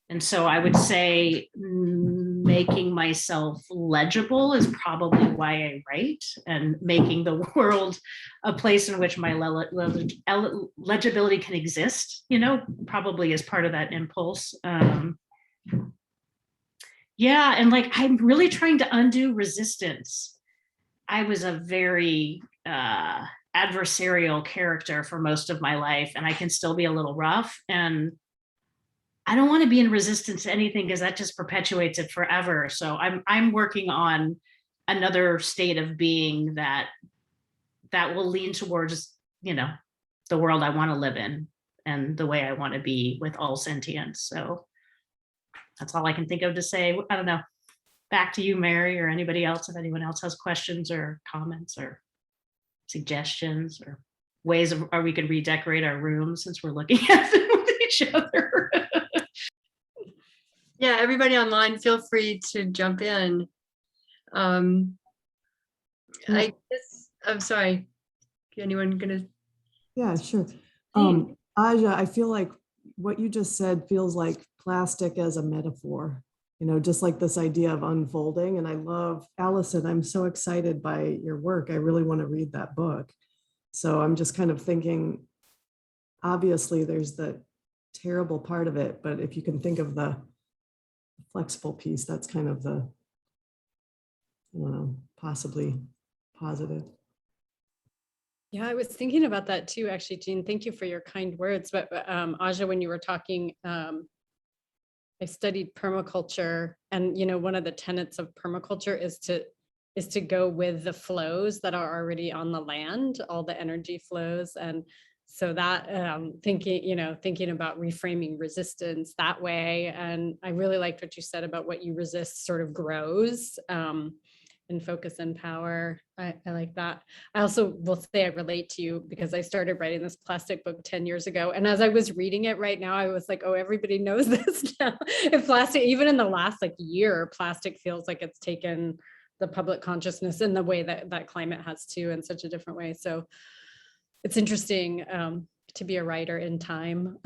And so I would say making myself legible is probably why I write, and making the world a place in which my legibility can exist, you know, probably is part of that impulse. Yeah, and like I'm really trying to undo resistance. I was a very adversarial character for most of my life, and I can still be a little rough, and I don't want to be in resistance to anything because that just perpetuates it forever. So I'm working on another state of being that that will lean towards, you know, the world I want to live in and the way I want to be with all sentience. So that's all I can think of to say. I don't know. Back to you, Mary, or anybody else, if anyone else has questions or comments or suggestions or ways of, or we could redecorate our room since we're looking at them with each other. Yeah, everybody online, feel free to jump in. I guess, I'm sorry. Anyone gonna? Yeah, sure. Hey. Aja, I feel like what you just said feels like plastic as a metaphor, you know, just like this idea of unfolding. And I love, Allison, I'm so excited by your work. I really want to read that book. So I'm just kind of thinking, obviously there's the terrible part of it, but if you can think of the flexible piece, that's kind of the, I don't know, possibly positive. Yeah, I was thinking about that too, actually, Jean. Thank you for your kind words. But Aja, when you were talking, I studied permaculture, and you know, one of the tenets of permaculture is to go with the flows that are already on the land, all the energy flows, and so that thinking about reframing resistance that way. And I really liked what you said about what you resist sort of grows. And focus and power. I like that. I also will say I relate to you because I started writing this plastic book 10 years ago. And as I was reading it right now, I was like, oh, everybody knows this now. If plastic, even in the last year, plastic feels like it's taken the public consciousness in the way that climate has too, in such a different way. So it's interesting to be a writer in time.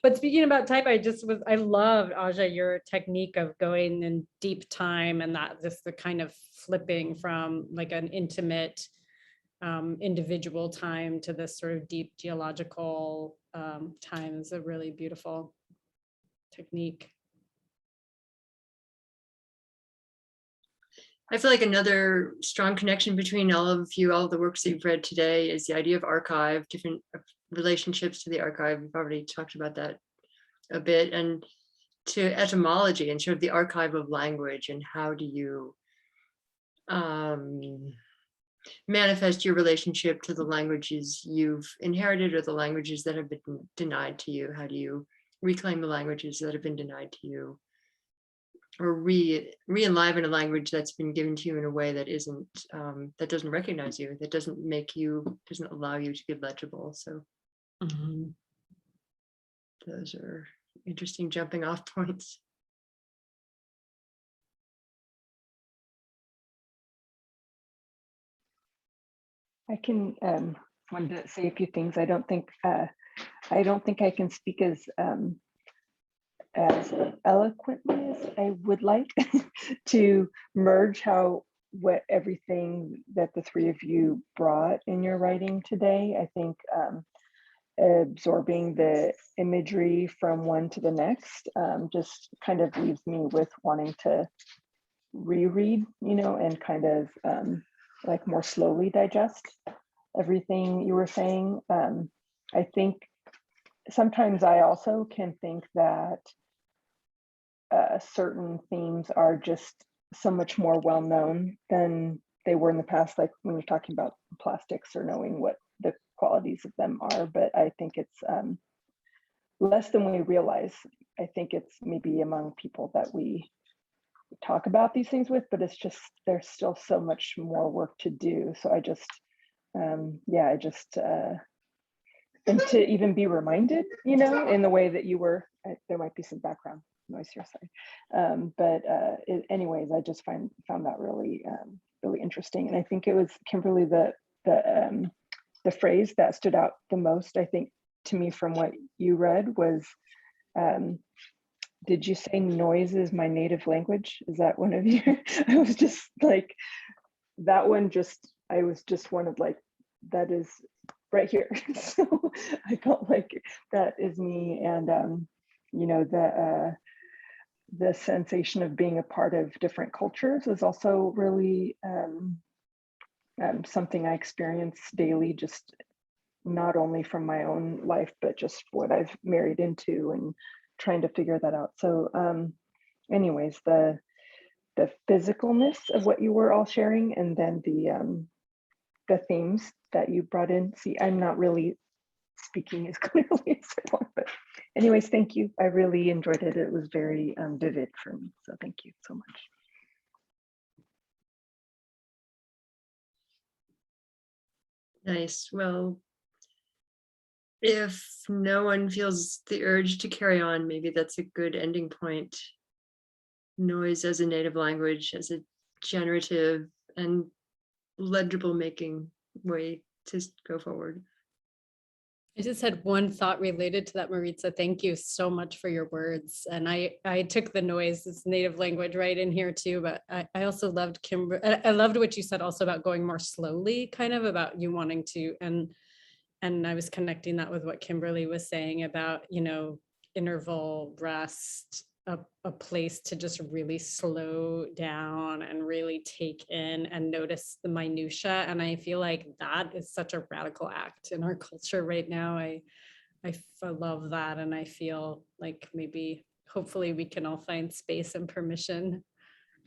But speaking about type, I loved, Aja, your technique of going in deep time, and that just the kind of flipping from like an intimate individual time to this sort of deep geological time is a really beautiful technique. I feel like another strong connection between all of you, all of the works that you've read today, is the idea of archive, different relationships to the archive. We've already talked about that a bit, and to etymology and sort of the archive of language, and how do you manifest your relationship to the languages you've inherited or the languages that have been denied to you? How do you reclaim the languages that have been denied to you? Or re-enliven a language that's been given to you in a way that isn't, that doesn't recognize you, that doesn't allow you to be legible. So those are interesting jumping off points. I can want to say a few things. I don't think I can speak as eloquently as I would like to merge what everything that the three of you brought in your writing today. I think absorbing the imagery from one to the next just kind of leaves me with wanting to reread, and kind of like more slowly digest everything you were saying. I think sometimes I also can think that certain themes are just so much more well known than they were in the past, like when you're talking about plastics or knowing what the qualities of them are. But I think it's less than we realize. I think it's maybe among people that we talk about these things with, but it's just, there's still so much more work to do. So I just, and to even be reminded, in the way that you were, there might be some background noise here, sorry. Anyways, I just found that really, really interesting. And I think it was Kimberly, the phrase that stood out the most, I think, to me from what you read was, did you say noise is my native language? Is that one of you? I was just like, that one I was just one of like, that is right here. So I felt like that is me. And, the sensation of being a part of different cultures is also really something I experience daily, just not only from my own life, but just what I've married into and trying to figure that out. So anyways, the physicalness of what you were all sharing, and then the themes that you brought in. See, I'm not really speaking as clearly as I want, but anyways, thank you. I really enjoyed it. It was very vivid for me. So thank you so much. Nice. Well, if no one feels the urge to carry on, maybe that's a good ending point. Noise as a native language, as a generative and legible making way to go forward. I just had one thought related to that, Maritza. Thank you so much for your words. And I took the noise, this native language right in here too, but I also loved I loved what you said also about going more slowly, kind of about you wanting to, and I was connecting that with what Kimberly was saying about, you know, interval rest, a place to just really slow down and really take in and notice the minutia. And I feel like that is such a radical act in our culture right now. I love that. And I feel like maybe, hopefully we can all find space and permission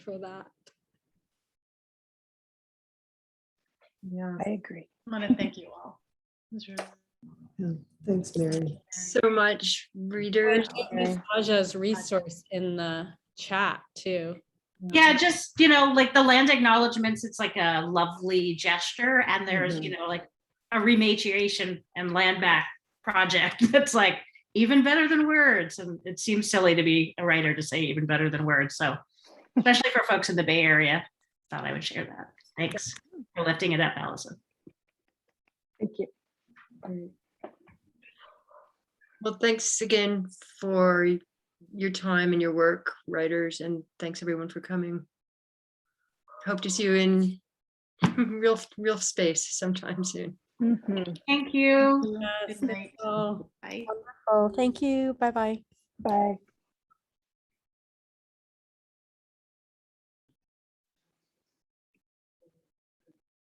for that. Yeah. I agree. I want to thank you all. It was really Yeah. Thanks, Mary. So much, readers. Miss Aja's resource in the chat too. Yeah, just, you know, like the land acknowledgements, it's like a lovely gesture. And there's, you know, like a rematriation and land back project that's like even better than words. And it seems silly to be a writer to say even better than words. So especially for folks in the Bay Area, thought I would share that. Thanks for lifting it up, Allison. Thank you. Well, thanks again for your time and your work, writers, and thanks everyone for coming. Hope to see you in real space sometime soon. Mhm. Thank you. Yes, good night. oh. Bye. Oh, thank you. Bye-bye. Bye.